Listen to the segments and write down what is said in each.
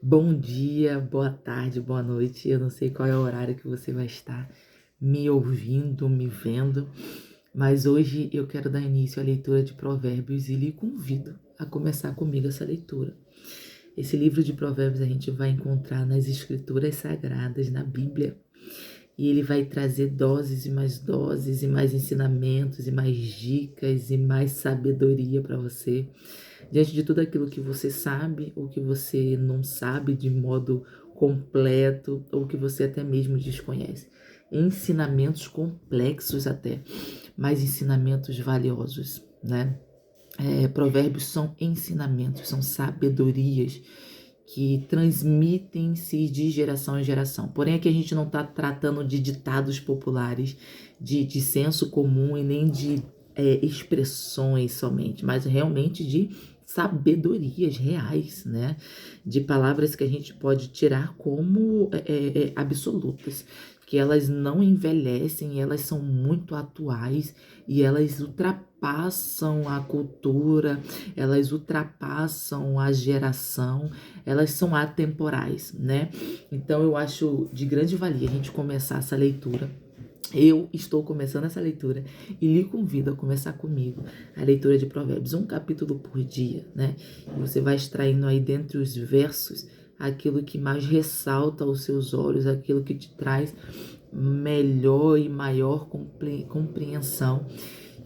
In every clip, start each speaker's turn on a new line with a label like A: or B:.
A: Bom dia, boa tarde, boa noite. Eu não sei qual é o horário que você vai estar me ouvindo, me vendo, mas hoje eu quero dar início à leitura de Provérbios e lhe convido a começar comigo essa leitura. Esse livro de Provérbios a gente vai encontrar nas Escrituras Sagradas, na Bíblia, e ele vai trazer doses e mais ensinamentos e mais dicas e mais sabedoria para você diante de tudo aquilo que você sabe ou que você não sabe de modo completo ou que você até mesmo desconhece. Ensinamentos complexos até, mas ensinamentos valiosos, né? Provérbios são ensinamentos, são sabedorias que transmitem-se de geração em geração. Porém, aqui a gente não está tratando de ditados populares, de senso comum e nem de expressões somente, mas realmente de sabedorias reais, né? De palavras que a gente pode tirar como absolutas, que elas não envelhecem, elas são muito atuais e elas ultrapassam a cultura, elas ultrapassam a geração, elas são atemporais, né? Então eu acho de grande valia a gente começar essa leitura. Eu estou começando essa leitura e lhe convido a começar comigo a leitura de Provérbios, um capítulo por dia, né? E você vai extraindo aí dentre os versos aquilo que mais ressalta aos seus olhos, aquilo que te traz melhor e maior compreensão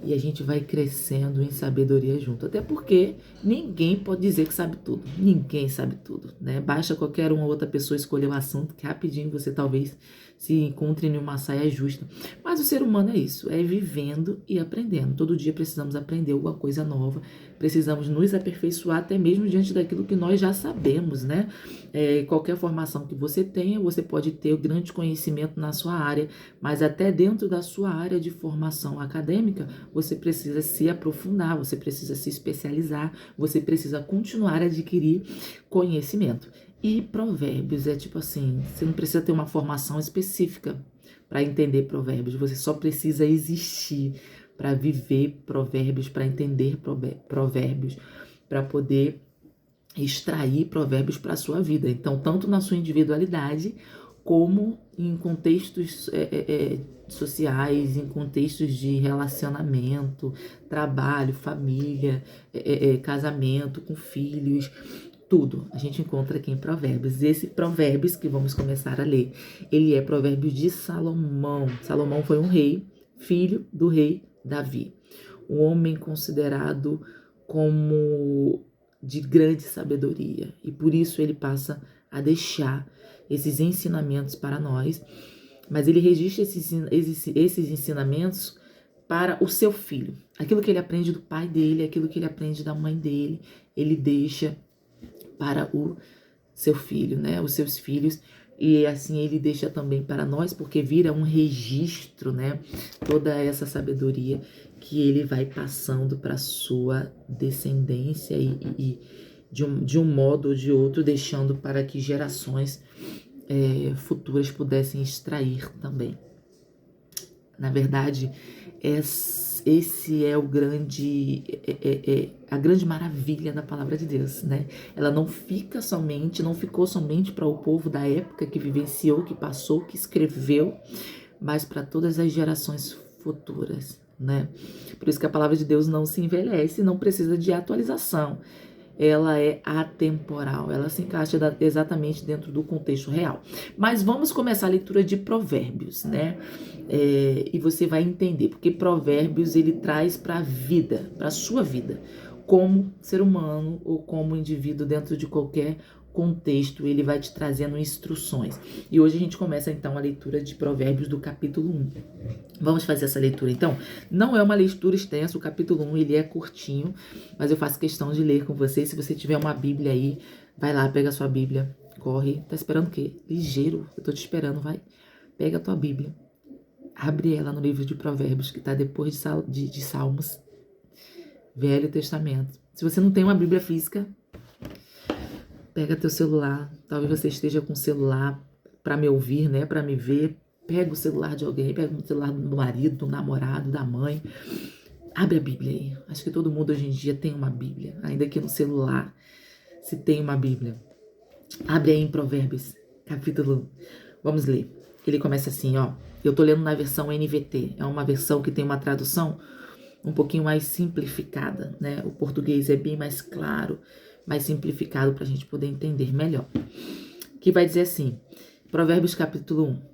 A: e a gente vai crescendo em sabedoria junto. Até porque ninguém pode dizer que sabe tudo. Ninguém sabe tudo, né? Basta qualquer uma outra pessoa escolher o assunto que rapidinho você talvez se encontre em uma saia justa. Mas o ser humano é isso, é vivendo e aprendendo. Todo dia precisamos aprender alguma coisa nova, precisamos nos aperfeiçoar até mesmo diante daquilo que nós já sabemos, né? Qualquer formação que você tenha, você pode ter grande conhecimento na sua área, mas até dentro da sua área de formação acadêmica, você precisa se aprofundar, você precisa se especializar, você precisa continuar a adquirir conhecimento. E provérbios é tipo assim, você não precisa ter uma formação específica para entender provérbios, você só precisa existir para viver provérbios, para entender provérbios, para poder extrair provérbios para a sua vida. Então, tanto na sua individualidade, como em contextos sociais, em contextos de relacionamento, trabalho, família, casamento, com filhos, tudo a gente encontra aqui em Provérbios. Esse Provérbios que vamos começar a ler, ele é Provérbios de Salomão. Salomão foi um rei, filho do rei Davi, um homem considerado como de grande sabedoria, e por isso ele passa a deixar esses ensinamentos para nós, mas ele registra esses ensinamentos para o seu filho. Aquilo que ele aprende do pai dele, aquilo que ele aprende da mãe dele, ele deixa para o seu filho, né? Os seus filhos. E assim ele deixa também para nós, porque vira um registro, né? Toda essa sabedoria que ele vai passando para sua descendência e de um modo ou de outro, deixando para que gerações futuras pudessem extrair também. Na verdade, esse é o grande, a grande maravilha da palavra de Deus, né? Ela não ficou somente para o povo da época que vivenciou, que passou, que escreveu, mas para todas as gerações futuras, né? Por isso que a palavra de Deus não se envelhece, não precisa de atualização. Ela é atemporal, ela se encaixa exatamente dentro do contexto real. Mas vamos começar a leitura de Provérbios, né? E você vai entender, porque Provérbios ele traz para a vida, para a sua vida, como ser humano ou como indivíduo dentro de qualquer contexto, ele vai te trazendo instruções. E hoje a gente começa então a leitura de Provérbios do capítulo 1. Vamos fazer essa leitura então? Não é uma leitura extensa, o capítulo 1 ele é curtinho, mas eu faço questão de ler com você. Se você tiver uma Bíblia aí, vai lá, pega a sua Bíblia, corre. Tá esperando o quê? Ligeiro, eu tô te esperando, vai. Pega a tua Bíblia, abre ela no livro de Provérbios, que tá depois de Salmos, Velho Testamento. Se você não tem uma Bíblia física, pega teu celular, talvez você esteja com o celular para me ouvir, né, para me ver. Pega o celular de alguém, pega o celular do marido, do namorado, da mãe. Abre a Bíblia aí. Acho que todo mundo hoje em dia tem uma Bíblia, ainda que no celular se tem uma Bíblia. Abre aí em Provérbios, capítulo 1. Vamos ler. Ele começa assim, ó. Eu tô lendo na versão NVT. É uma versão que tem uma tradução um pouquinho mais simplificada, né? O português é bem mais claro, mais simplificado para a gente poder entender melhor. Que vai dizer assim, Provérbios capítulo 1.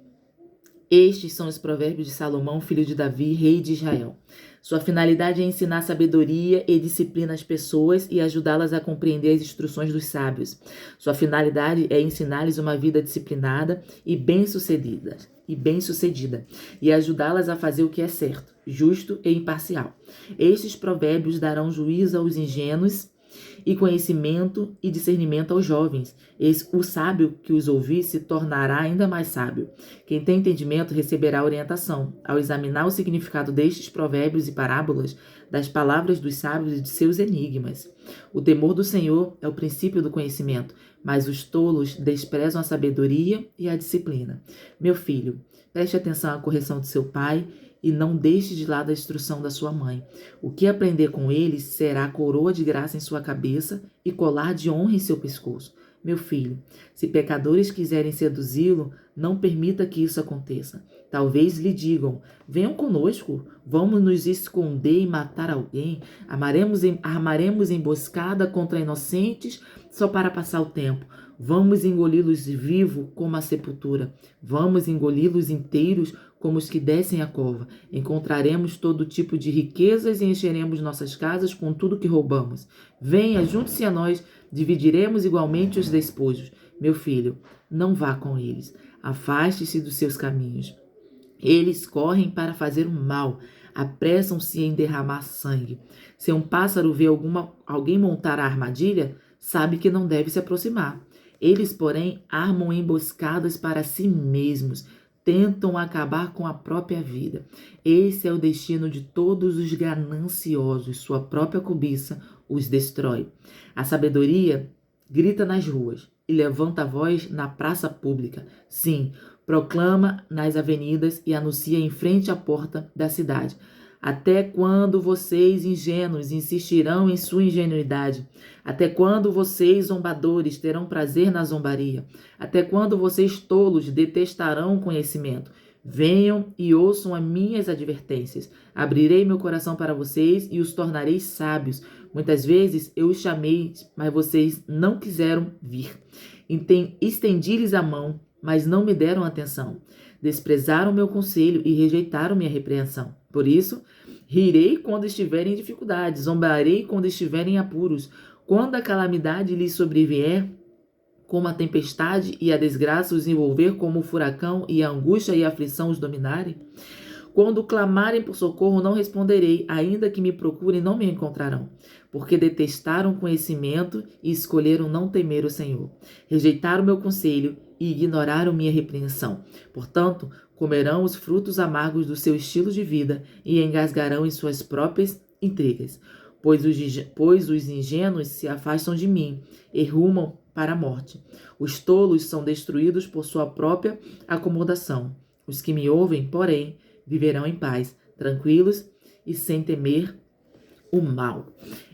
A: Estes são os provérbios de Salomão, filho de Davi, rei de Israel. Sua finalidade é ensinar sabedoria e disciplina às pessoas e ajudá-las a compreender as instruções dos sábios. Sua finalidade é ensinar-lhes uma vida disciplinada e bem-sucedida, e ajudá-las a fazer o que é certo, justo e imparcial. Estes provérbios darão juízo aos ingênuos e conhecimento e discernimento aos jovens. O sábio que os ouvir se tornará ainda mais sábio. Quem tem entendimento receberá orientação. Ao examinar o significado destes provérbios e parábolas, das palavras dos sábios e de seus enigmas. O temor do Senhor é o princípio do conhecimento, mas os tolos desprezam a sabedoria e a disciplina. Meu filho, preste atenção à correção de seu pai e não deixe de lado a instrução da sua mãe. O que aprender com eles será coroa de graça em sua cabeça e colar de honra em seu pescoço. Meu filho, se pecadores quiserem seduzi-lo, não permita que isso aconteça. Talvez lhe digam, venham conosco, vamos nos esconder e matar alguém, armaremos emboscada contra inocentes só para passar o tempo. Vamos engoli-los vivo como a sepultura. Vamos engoli-los inteiros como os que descem a cova. Encontraremos todo tipo de riquezas e encheremos nossas casas com tudo que roubamos. Venha, junte-se a nós, dividiremos igualmente os despojos. Meu filho, não vá com eles. Afaste-se dos seus caminhos. Eles correm para fazer o mal, apressam-se em derramar sangue. Se um pássaro vê alguém montar a armadilha, sabe que não deve se aproximar. Eles, porém, armam emboscadas para si mesmos, tentam acabar com a própria vida. Esse é o destino de todos os gananciosos, sua própria cobiça os destrói. A sabedoria grita nas ruas e levanta a voz na praça pública. Sim, proclama nas avenidas e anuncia em frente à porta da cidade. Até quando vocês, ingênuos, insistirão em sua ingenuidade? Até quando vocês, zombadores, terão prazer na zombaria? Até quando vocês, tolos, detestarão o conhecimento? Venham e ouçam as minhas advertências. Abrirei meu coração para vocês e os tornarei sábios. Muitas vezes eu os chamei, mas vocês não quiseram vir. Estendi-lhes a mão, mas não me deram atenção. Desprezaram meu conselho e rejeitaram minha repreensão. Por isso, rirei quando estiverem em dificuldades, zombarei quando estiverem em apuros. Quando a calamidade lhes sobrevier, como a tempestade e a desgraça os envolver, como o furacão e a angústia e a aflição os dominarem, quando clamarem por socorro, não responderei, ainda que me procurem, não me encontrarão, porque detestaram conhecimento e escolheram não temer o Senhor. Rejeitaram meu conselho e ignoraram minha repreensão. Portanto, comerão os frutos amargos do seu estilo de vida e engasgarão em suas próprias intrigas. Pois os ingênuos se afastam de mim e rumam para a morte. Os tolos são destruídos por sua própria acomodação. Os que me ouvem, porém, viverão em paz, tranquilos e sem temer o mal.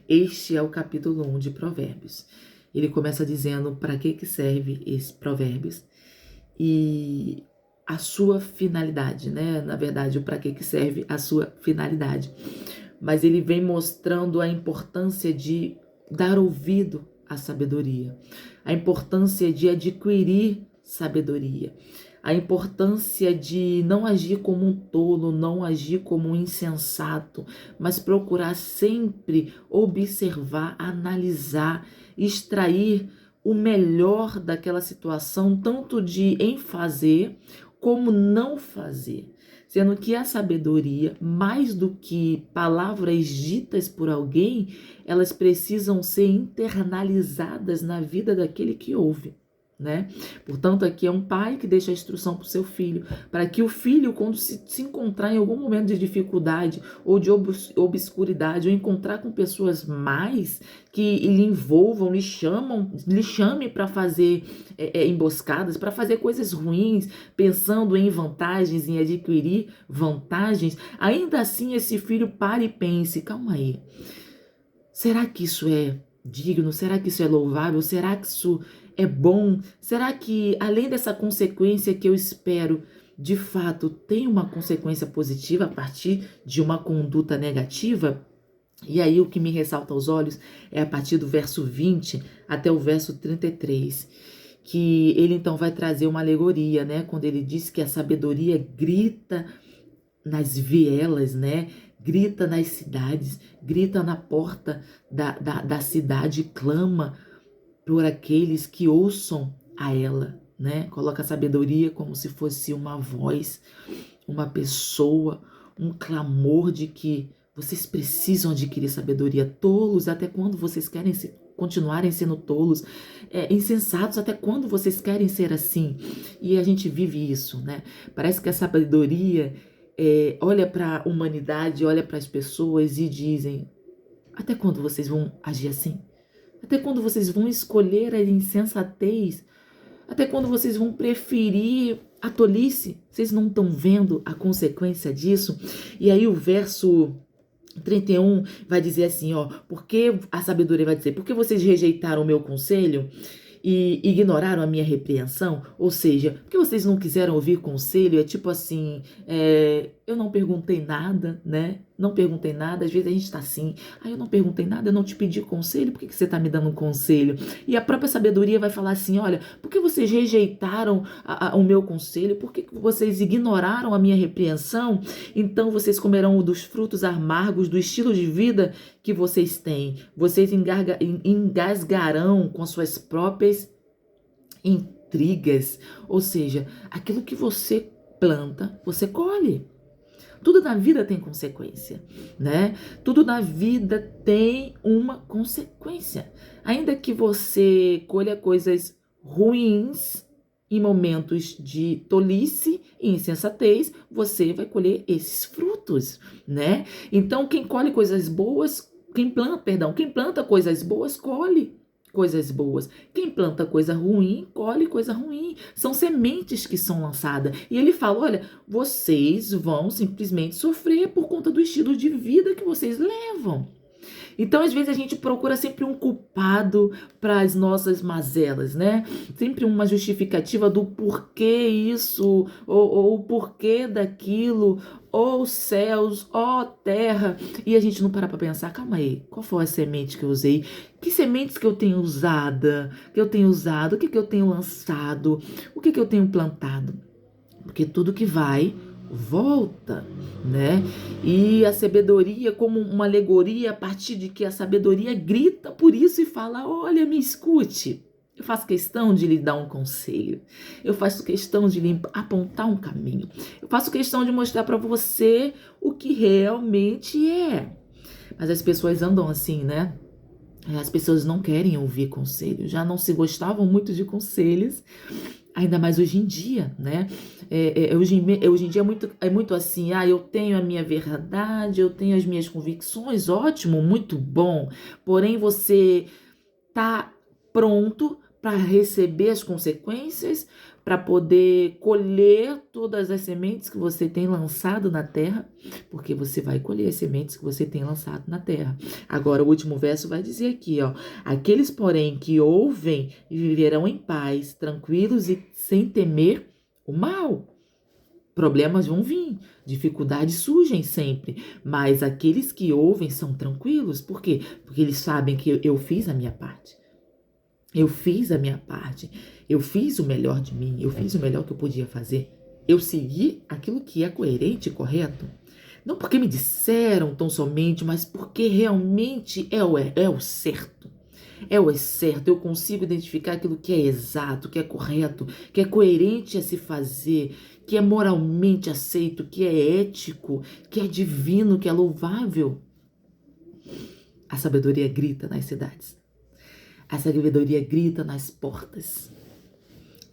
A: Este é o capítulo 1 de Provérbios. Ele começa dizendo para que serve esses provérbios e a sua finalidade, né? Na verdade, o para que serve a sua finalidade. Mas ele vem mostrando a importância de dar ouvido à sabedoria, a importância de adquirir sabedoria, a importância de não agir como um tolo, não agir como um insensato, mas procurar sempre observar, analisar, extrair o melhor daquela situação, tanto de em fazer como não fazer. Sendo que a sabedoria, mais do que palavras ditas por alguém, elas precisam ser internalizadas na vida daquele que ouve, né? Portanto, aqui é um pai que deixa a instrução para o seu filho, para que o filho, quando se encontrar em algum momento de dificuldade ou de obscuridade, ou encontrar com pessoas mais que lhe envolvam, lhe chame para fazer emboscadas, para fazer coisas ruins, pensando em vantagens, em adquirir vantagens, ainda assim esse filho pare e pense, calma aí, será que isso é digno? Será que isso é louvável? Será que isso é bom? Será que além dessa consequência que eu espero, de fato tem uma consequência positiva a partir de uma conduta negativa? E aí o que me ressalta aos olhos é a partir do verso 20 até o verso 33, que ele então vai trazer uma alegoria, né? Quando ele diz que a sabedoria grita nas vielas, né? Grita nas cidades, grita na porta da cidade, clama por aqueles que ouçam a ela, né? Coloca a sabedoria como se fosse uma voz, uma pessoa, um clamor de que vocês precisam adquirir sabedoria. Tolos, até quando vocês querem continuarem sendo tolos? Insensatos, até quando vocês querem ser assim? E a gente vive isso, né? Parece que a sabedoria olha para a humanidade, olha para as pessoas e dizem: até quando vocês vão agir assim? Até quando vocês vão escolher a insensatez? Até quando vocês vão preferir a tolice? Vocês não estão vendo a consequência disso? E aí o verso 31 vai dizer assim, ó, porque a sabedoria vai dizer, porque vocês rejeitaram o meu conselho e ignoraram a minha repreensão? Ou seja, porque vocês não quiseram ouvir conselho? É tipo assim, eu não perguntei nada, né? Não perguntei nada. Às vezes a gente tá assim, eu não perguntei nada, eu não te pedi conselho, por que você tá me dando um conselho? E a própria sabedoria vai falar assim, olha, por que vocês rejeitaram o meu conselho? Por que vocês ignoraram a minha repreensão? Então vocês comerão dos frutos amargos do estilo de vida que vocês têm. Vocês engasgarão com suas próprias intrigas. Ou seja, aquilo que você planta, você colhe. Tudo na vida tem consequência, né? Tudo na vida tem uma consequência. Ainda que você colha coisas ruins em momentos de tolice e insensatez, você vai colher esses frutos, né? Então, quem colhe coisas boas, quem planta coisas boas, colhe coisas boas. Quem planta coisa ruim, colhe coisa ruim. São sementes que são lançadas. E ele fala, olha, vocês vão simplesmente sofrer por conta do estilo de vida que vocês levam. Então, às vezes, a gente procura sempre um culpado para as nossas mazelas, né? Sempre uma justificativa do porquê isso, ou o porquê daquilo, ou céus, ó terra. E a gente não para pensar, calma aí, qual foi a semente que eu usei? Que sementes que eu tenho usado? O que eu tenho lançado? O que eu tenho plantado? Porque tudo que vai volta, né? E a sabedoria como uma alegoria a partir de que a sabedoria grita por isso e fala, olha, me escute. Eu faço questão de lhe dar um conselho. Eu faço questão de lhe apontar um caminho. Eu faço questão de mostrar para você o que realmente é. Mas as pessoas andam assim, né? As pessoas não querem ouvir conselhos, já não se gostavam muito de conselhos, ainda mais hoje em dia, né? Hoje em dia é muito assim, eu tenho a minha verdade, eu tenho as minhas convicções, ótimo, muito bom, porém você tá pronto para receber as consequências, para poder colher todas as sementes que você tem lançado na terra, porque você vai colher as sementes que você tem lançado na terra. Agora, o último verso vai dizer aqui, ó: aqueles, porém, que ouvem viverão em paz, tranquilos e sem temer o mal. Problemas vão vir, dificuldades surgem sempre, mas aqueles que ouvem são tranquilos. Por quê? Porque eles sabem que eu fiz a minha parte. Eu fiz a minha parte, eu fiz o melhor de mim, eu fiz o melhor que eu podia fazer. Eu segui aquilo que é coerente e correto. Não porque me disseram tão somente, mas porque realmente é o certo. É o certo, eu consigo identificar aquilo que é exato, que é correto, que é coerente a se fazer, que é moralmente aceito, que é ético, que é divino, que é louvável. A sabedoria grita nas cidades. A sabedoria grita nas portas.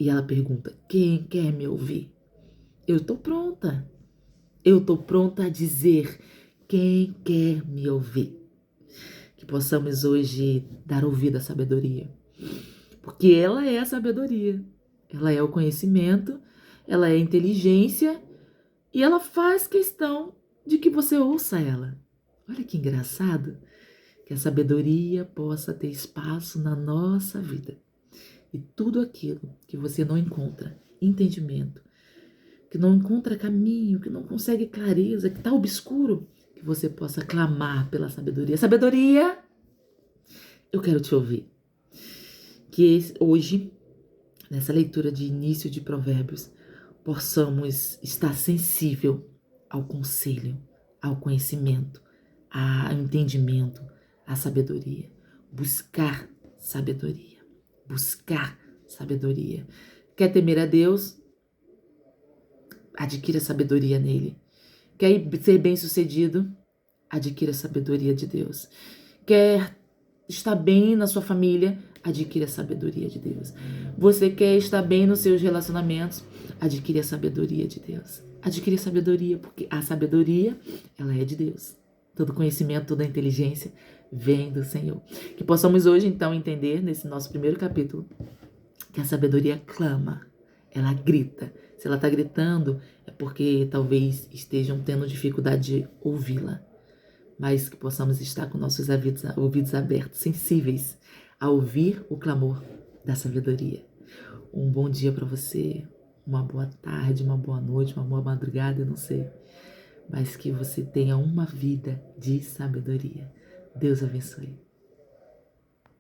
A: E ela pergunta, quem quer me ouvir? Eu estou pronta. Eu estou pronta a dizer, quem quer me ouvir? Que possamos hoje dar ouvido à sabedoria. Porque ela é a sabedoria. Ela é o conhecimento, ela é a inteligência e ela faz questão de que você ouça ela. Olha que engraçado. Que a sabedoria possa ter espaço na nossa vida. E tudo aquilo que você não encontra entendimento, que não encontra caminho, que não consegue clareza, que está obscuro, que você possa clamar pela sabedoria. Sabedoria, eu quero te ouvir. Que hoje, nessa leitura de início de Provérbios, possamos estar sensível ao conselho, ao conhecimento, ao entendimento, à sabedoria. Buscar sabedoria. Buscar sabedoria. Quer temer a Deus? Adquira sabedoria nele. Quer ser bem-sucedido? Adquira sabedoria de Deus. Quer estar bem na sua família? Adquira a sabedoria de Deus. Você quer estar bem nos seus relacionamentos? Adquire a sabedoria de Deus. Adquire sabedoria, porque a sabedoria, ela é de Deus. Todo conhecimento, toda inteligência vem do Senhor. Que possamos hoje, então, entender, nesse nosso primeiro capítulo, que a sabedoria clama, ela grita. Se ela está gritando, é porque talvez estejam tendo dificuldade de ouvi-la. Mas que possamos estar com nossos ouvidos abertos, sensíveis a ouvir o clamor da sabedoria. Um bom dia para você, uma boa tarde, uma boa noite, uma boa madrugada, eu não sei. Mas que você tenha uma vida de sabedoria. Deus abençoe.